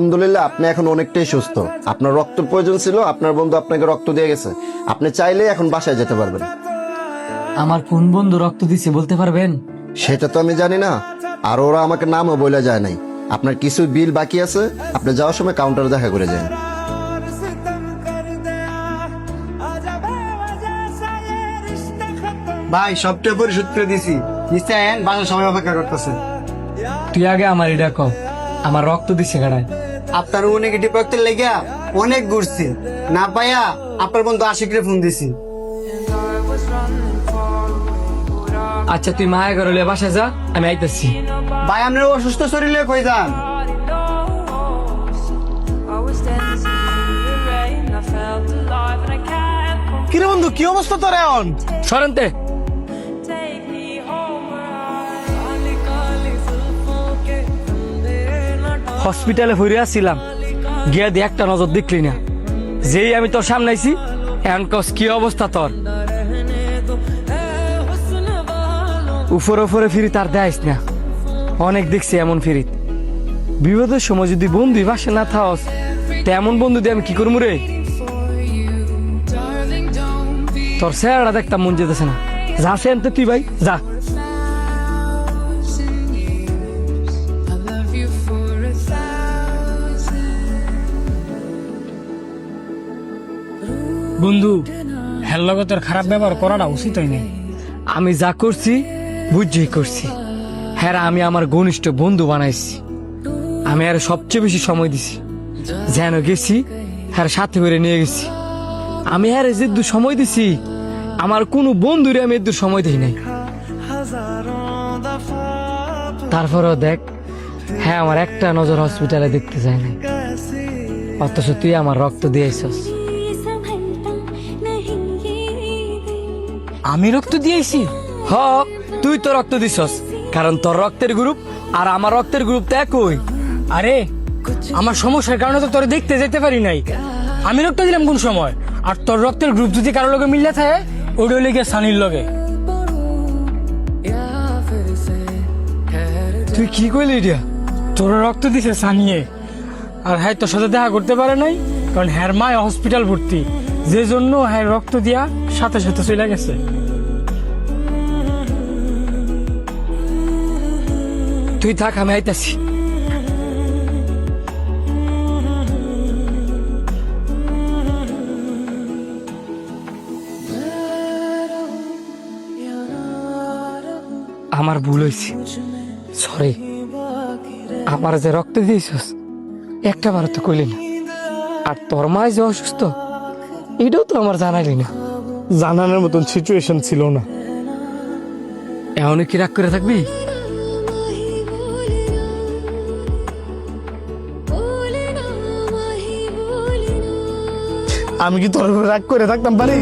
আলহামদুলিল্লাহ আপনি এখন অনেকটাই সুস্থ। আপনার রক্তের প্রয়োজন ছিল, আপনার বন্ধু আপনাকে রক্ত দিয়ে গেছে। আপনি চাইলেই এখন বাসায় যেতে পারবেন। আমার কোন বন্ধু রক্ত দিছে বলতে পারবেন? সেটা তো আমি জানি না, আর ওরা আমাকে নামও বলে যায় নাই। আপনার কিছু বিল বাকি আছে, আপনি যাওয়ার সময় কাউন্টারে দেখা করে যান। ভাই সবটা পরিশোধ করে দিছি, নিশ্চয় বাসার সময় অপেক্ষা করতেছে। তুই আগে আমার এটা কও, আমার রক্ত দিছে গাড়ায়। আপনার ও নেগেটিভ রক্তের লেগে অনেক ঘুরছি, না পাইয়া আপনার বন্ধু আশিকরে ফোন দিছি। আচ্ছা তুই মায়া করলে বাসায় যা, আমি আইতেছি। ভাই আপনার অসুস্থ শরীরে কই যান? কিরে বন্ধু, কি অবস্থা তোর এখন? সরেনতে হসপিটালে হইরে আসছিলাম, গিয়া দিয়ে একটা নজর দেখলি না। যেই আমি তোর সামনে আইছি, এখন কস কি অবস্থা তোর। উপরে উপরে ফিরি তার দেয়স না, অনেক দেখছি এমন ফিরিত। বিপদের সময় যদি বন্ধু বাসে না থাকস, তেমন বন্ধু দিয়ে আমি কি করবো রে? তোর চেহারাটা দেখতাম মন যেতেছে না। যা সেনতে তুই ভাই যা। বন্ধু, হের লগে তোর খারাপ ব্যবহার করাটা উচিত হয় নাই। আমি যা করছি বুঝেই করছি। হ্যাঁ আমি আমার ঘনিষ্ঠ বন্ধু বানাইছি। আমি আর সবচেয়ে বেশি সময় দিছি। যেন গেছি হ্যাঁ সাথে করে নিয়ে গেছি। আমি হ্যাঁ যে সময় দিছি, আমার কোনো বন্ধুরে আমি এর সময় দিই নাই। তারপরেও দেখ, হ্যাঁ আমার একটা নজর হসপিটালে দেখতে যায় নাই, অথচ তুই আমার রক্ত দিয়েছস। আমি রক্ত দিয়েছি? হ, তুই তো রক্ত দিছস, কারণ তোর রক্তের গ্রুপ আর আমার রক্তের গ্রুপ তো একই। আরে আমার সমস্যার কারণে তো তোর দেখতে যেতে পারি নাই। আমি রক্ত দিলাম কোন সময়? আর তোর রক্তের গ্রুপ যদি কারোর লগে মিললে থাকে, ওটা লেগে সানির লগে। তুই কি কইলি রিয়া? তোর রক্ত দিছে সানিয়ে, আর হ্যাঁ তোর সাথে দেখা করতে পারে নাই, কারণ হ্যার মায় হসপিটাল ভর্তি, যে জন্য হ্যাঁ রক্ত দিয়া সাথে সাথে চলে গেছে। তুই থাক, আমি আইতাছি। আমার ভুল হয়েছে, সরি। আমার যে রক্ত দিয়েছিস একটা বার তো কইলি না, আর তোর মায় যে অসুস্থ এটাও তো আমার জানাইলি না। জানানোর মতন সিচুয়েশন ছিল না। এমন কি রাগ করে থাকবি? আমি কি তোর উপর রাগ করে থাকতাম পারি?